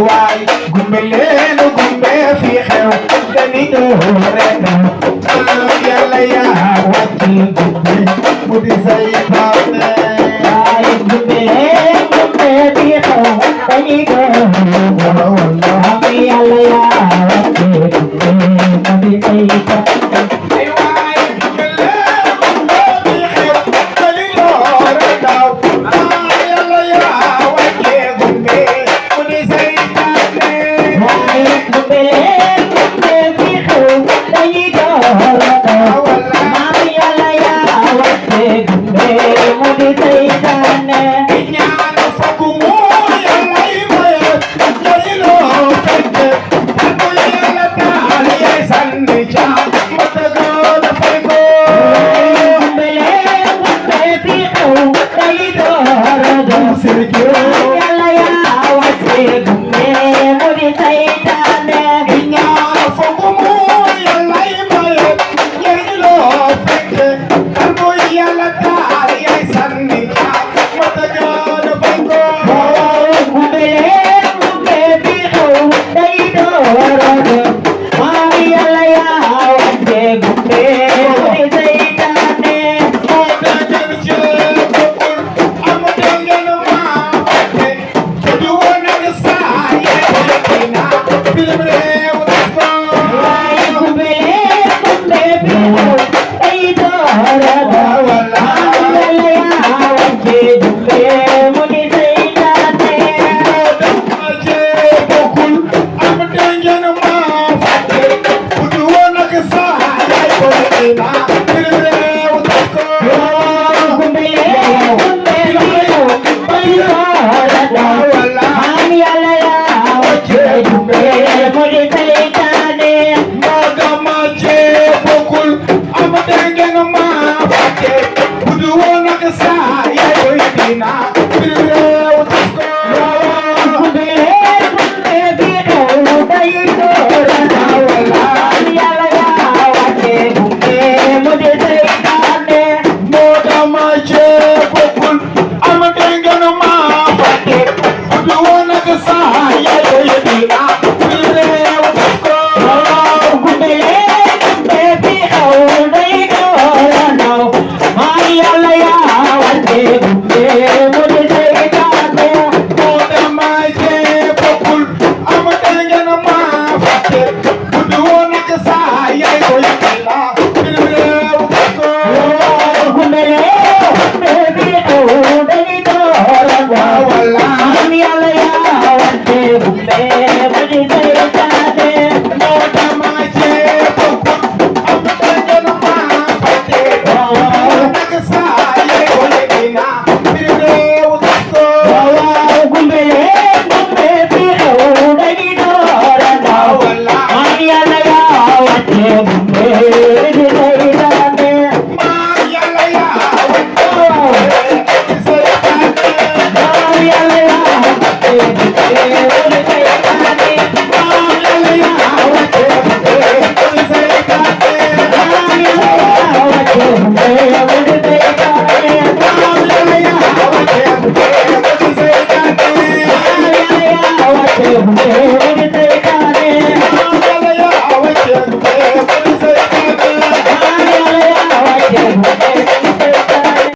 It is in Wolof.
waay gumbe leenu gumbe fi xew dani rek yàlla yaa wàcc gumbe mu di saytaane waay gumbe gumbe fi xew dani wala wala yàlla yaa wàcc gumbe mu di saytaane waay gumbe leenu gumbe fi xew dani rek yàlla yaa wàcc gumbe mu di Thank you.